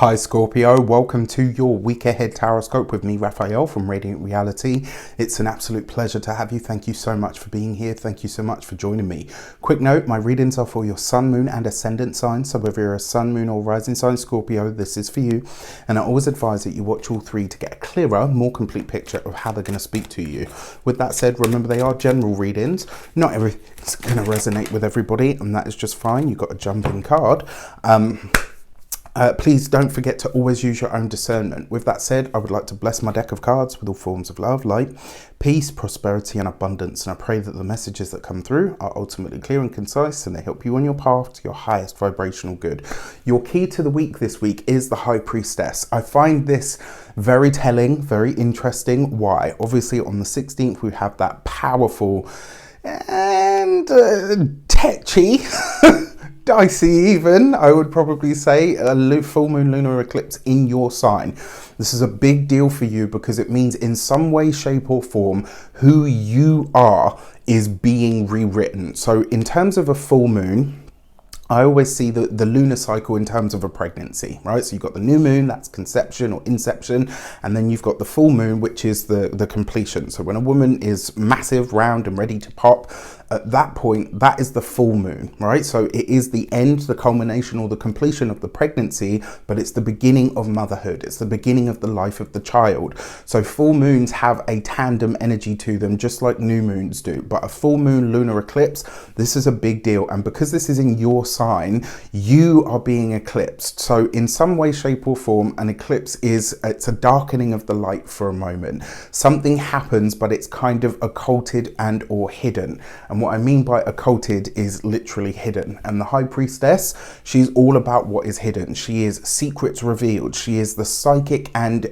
Hi Scorpio, welcome to your week ahead tarot with me, Raphael from Reydiant Reality. It's an absolute pleasure to have you. Thank you so much for being here. Thank you so much for joining me. Quick note, my readings are for your sun, moon and ascendant sign. So whether you're a sun, moon or rising sign Scorpio, this is for you. And I always advise that you watch all three to get a clearer, more complete picture of how they're going to speak to you. With that said, remember they are general readings. Not everything's going to resonate with everybody, and that is just fine. You've got a jumping card. Please don't forget to always use your own discernment. With that said, I would like to bless my deck of cards with all forms of love, light, peace, prosperity and abundance. And I pray that the messages that come through are ultimately clear and concise and they help you on your path to your highest vibrational good. Your key to the week this week is the High Priestess. I find this very telling, very interesting. Why? Obviously on the 16th we have that powerful and tetchy dicey even, I would probably say, a full moon lunar eclipse in your sign. This is a big deal for you because it means in some way, shape or form, who you are is being rewritten. So in terms of a full moon, I always see the lunar cycle in terms of a pregnancy, right? So you've got the new moon, that's conception or inception, and then you've got the full moon, which is the completion. So when a woman is massive, round and ready to pop, at that point, that is the full moon, right? So it is the end, the culmination or the completion of the pregnancy, but it's the beginning of motherhood. It's the beginning of the life of the child. So full moons have a tandem energy to them, just like new moons do. But a full moon lunar eclipse, this is a big deal. And because this is in your sign, you are being eclipsed. So in some way, shape or form, an eclipse it's a darkening of the light for a moment. Something happens, but it's kind of occulted and or hidden. And what I mean by occulted is literally hidden. And the High Priestess, she's all about what is hidden. She is secrets revealed. She is the psychic and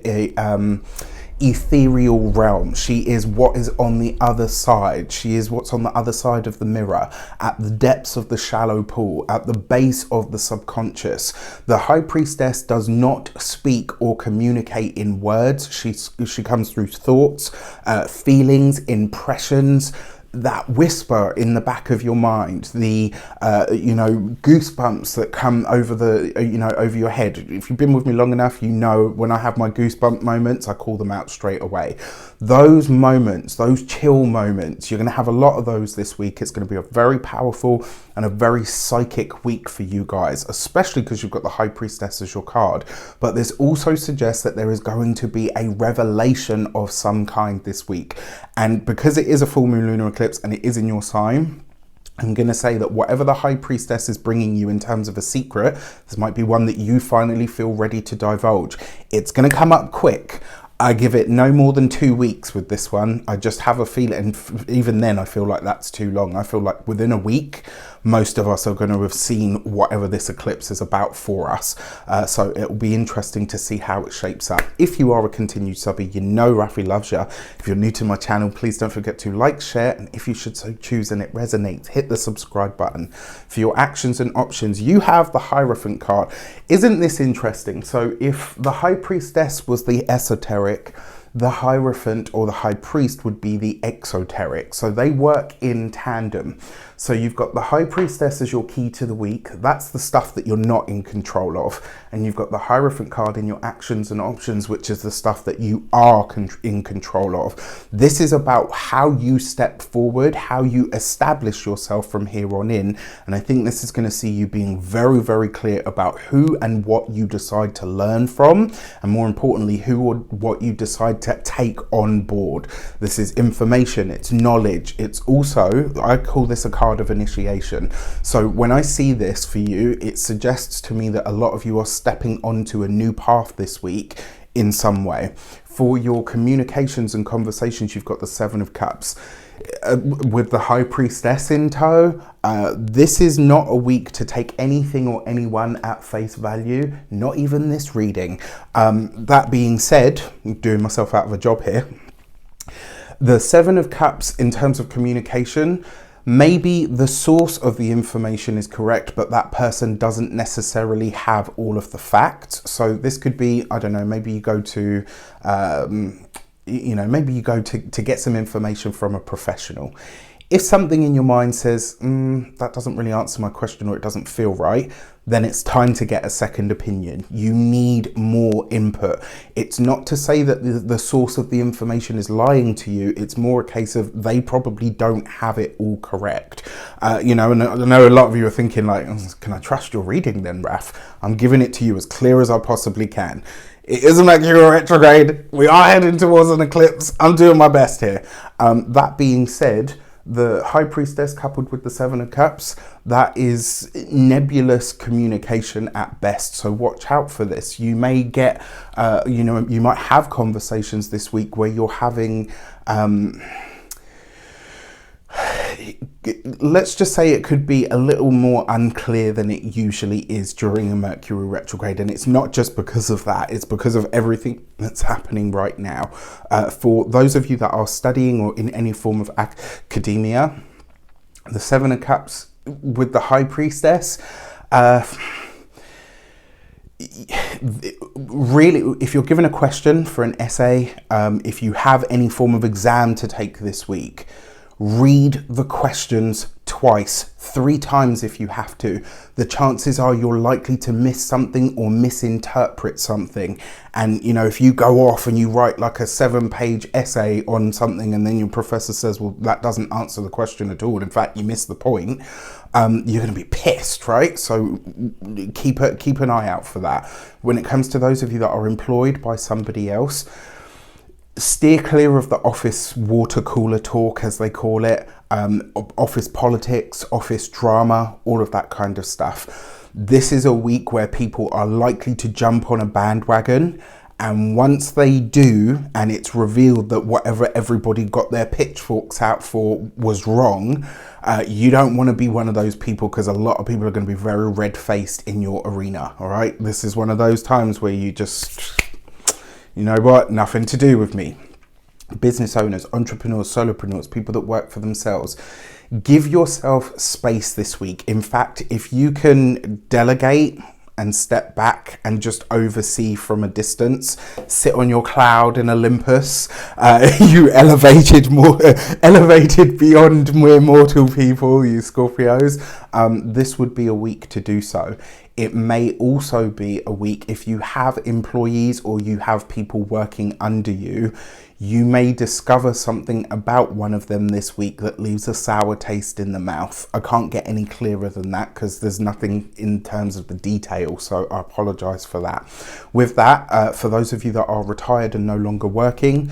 ethereal realm. She is what is on the other side. She is what's on the other side of the mirror, at the depths of the shallow pool, at the base of the subconscious. The High Priestess does not speak or communicate in words. She comes through thoughts, feelings, impressions, that whisper in the back of your mind, the goosebumps that come over over your head. If you've been with me long enough, you know when I have my goosebump moments, I call them out straight away. Those moments, those chill moments, you're going to have a lot of those this week. It's going to be a very powerful and a very psychic week for you guys, especially because you've got the High Priestess as your card. But this also suggests that there is going to be a revelation of some kind this week. And because it is a full moon lunar eclipse and it is in your sign, I'm going to say that whatever the High Priestess is bringing you in terms of a secret, this might be one that you finally feel ready to divulge. It's going to come up quick. I give it no more than 2 weeks with this one. I just have a feeling, and even then I feel like that's too long. I feel like within a week, most of us are going to have seen whatever this eclipse is about for us. So it will be interesting to see how it shapes up. If you are a continued subby, you know Rafi loves you. If you're new to my channel, please don't forget to like, share, and if you should so choose and it resonates, hit the subscribe button. For your actions and options, you have the Hierophant card. Isn't this interesting? So if the High Priestess was the esoteric, the Hierophant or the High Priest would be the exoteric. So they work in tandem. So you've got the High Priestess as your key to the week. That's the stuff that you're not in control of. And you've got the Hierophant card in your actions and options, which is the stuff that you are in control of. This is about how you step forward, how you establish yourself from here on in. And I think this is going to see you being very, very clear about who and what you decide to learn from. And more importantly, who or what you decide to take on board. This is information, it's knowledge. It's also, I call this a card of initiation. So when I see this for you, it suggests to me that a lot of you are stepping onto a new path this week in some way. For your communications and conversations, you've got the Seven of Cups. With the High Priestess in tow, this is not a week to take anything or anyone at face value, not even this reading. That being said, I'm doing myself out of a job here. The Seven of Cups in terms of communication, maybe the source of the information is correct, but that person doesn't necessarily have all of the facts. So this could be, I don't know, maybe you go to maybe you go to get some information from a professional. If something in your mind says, that doesn't really answer my question, or it doesn't feel right, then it's time to get a second opinion. You need more input. It's not to say that the source of the information is lying to you. It's more a case of they probably don't have it all correct. And I know a lot of you are thinking like, can I trust your reading then, Raf? I'm giving it to you as clear as I possibly can. It isn't Mercury retrograde. We are heading towards an eclipse. I'm doing my best here. That being said, the High Priestess coupled with the Seven of Cups, that is nebulous communication at best. So watch out for this. You may get, you might have conversations this week where you're having, let's just say it could be a little more unclear than it usually is during a Mercury retrograde. And it's not just because of that, it's because of everything that's happening right now. For those of you that are studying or in any form of academia, the Seven of Cups with the High Priestess, really, if you're given a question for an essay, if you have any form of exam to take this week, read the questions twice, 3 times if you have to. The chances are you're likely to miss something or misinterpret something. And, if you go off and you write like a 7-page essay on something and then your professor says, well, that doesn't answer the question at all, in fact, you missed the point, you're going to be pissed, right? So keep an eye out for that. When it comes to those of you that are employed by somebody else, steer clear of the office water cooler talk, as they call it, office politics, office drama, all of that kind of stuff. This is a week where people are likely to jump on a bandwagon, and once they do, and it's revealed that whatever everybody got their pitchforks out for was wrong, you don't want to be one of those people, because a lot of people are going to be very red-faced in your arena, all right? This is one of those times where you just, you know what, nothing to do with me. Business owners, entrepreneurs, solopreneurs, people that work for themselves, give yourself space this week. In fact, if you can delegate and step back and just oversee from a distance, sit on your cloud in Olympus, you elevated beyond mere mortal people, you Scorpios, this would be a week to do so. It may also be a week, if you have employees or you have people working under you, you may discover something about one of them this week that leaves a sour taste in the mouth. I can't get any clearer than that because there's nothing in terms of the detail, so I apologize for that. With that, for those of you that are retired and no longer working,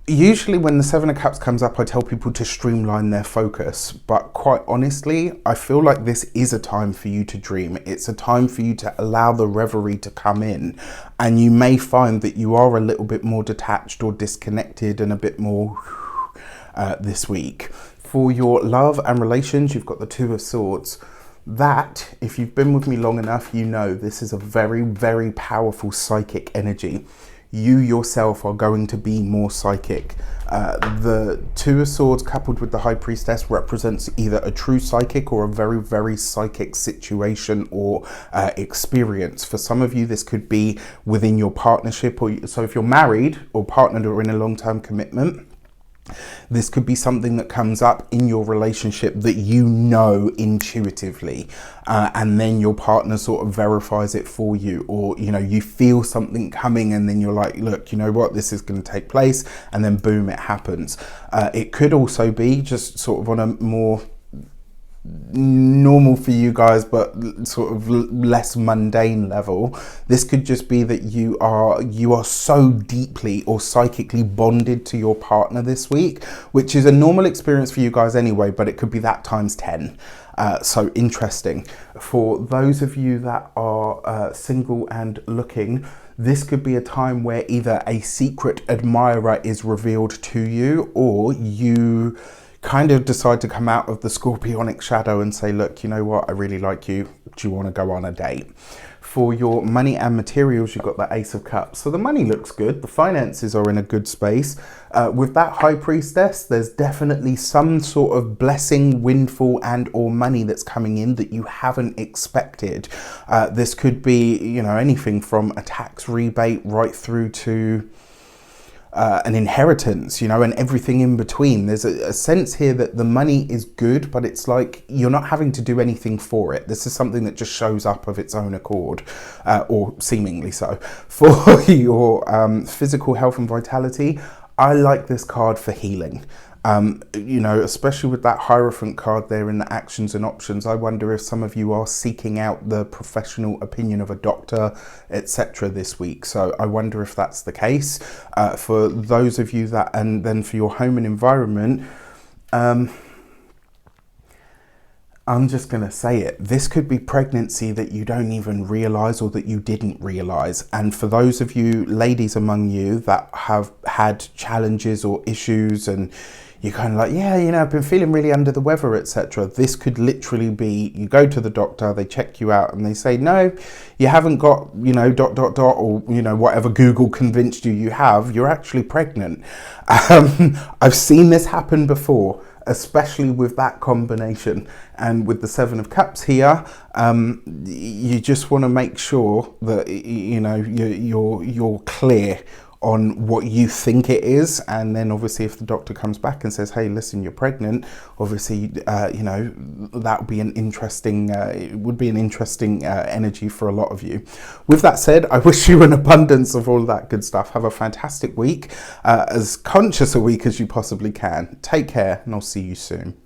usually when the Seven of Cups comes up, I tell people to streamline their focus, but quite honestly, I feel like this is a time for you to dream. It's a time for you to allow the reverie to come in, and you may find that you are a little bit more detached or disconnected and a bit more this week. For your love and relations, you've got the Two of Swords. That, if you've been with me long enough, you know this is a very, very powerful psychic energy. You yourself are going to be more psychic. The Two of Swords coupled with the High Priestess represents either a true psychic or a very, very psychic situation or experience. For some of you, this could be within your partnership, or so if you're married or partnered or in a long-term commitment, this could be something that comes up in your relationship that you know intuitively, and then your partner sort of verifies it for you, or you feel something coming and then you're like, look, you know what, this is going to take place, and then boom, it happens. It could also be just sort of on a more normal for you guys but sort of less mundane level. This could just be that you are so deeply or psychically bonded to your partner this week, which is a normal experience for you guys anyway, but it could be that times 10. So interesting. For those of you that are single and looking, this could be a time where either a secret admirer is revealed to you, or you kind of decide to come out of the scorpionic shadow and say, look, you know what, I really like you. Do you want to go on a date? For your money and materials, you've got the Ace of Cups. So the money looks good. The finances are in a good space. With that High Priestess, there's definitely some sort of blessing, windfall, and or money that's coming in that you haven't expected. This could be, anything from a tax rebate right through to an inheritance, you know, and everything in between. There's a sense here that the money is good, but it's like you're not having to do anything for it. This is something that just shows up of its own accord, or seemingly so. For your physical health and vitality, I like this card for healing. You know, especially with that Hierophant card there in the actions and options, I wonder if some of you are seeking out the professional opinion of a doctor, etc. this week. So I wonder if that's the case. For those of you that, and then for your home and environment, I'm just going to say it. This could be pregnancy that you don't even realize, or that you didn't realize. And for those of you ladies among you that have had challenges or issues, and you're kind of like, yeah, you know, I've been feeling really under the weather, etc. This could literally be, you go to the doctor, they check you out and they say, no, you haven't got, you know, ... or, you know, whatever Google convinced you have, you're actually pregnant. I've seen this happen before, especially with that combination. And with the Seven of Cups here, you just want to make sure that, you know, you're clear on what you think it is. And then obviously if the doctor comes back and says, hey, listen, you're pregnant, obviously, you know, that would be an interesting, energy for a lot of you. With that said, I wish you an abundance of all that good stuff. Have a fantastic week, as conscious a week as you possibly can. Take care, and I'll see you soon.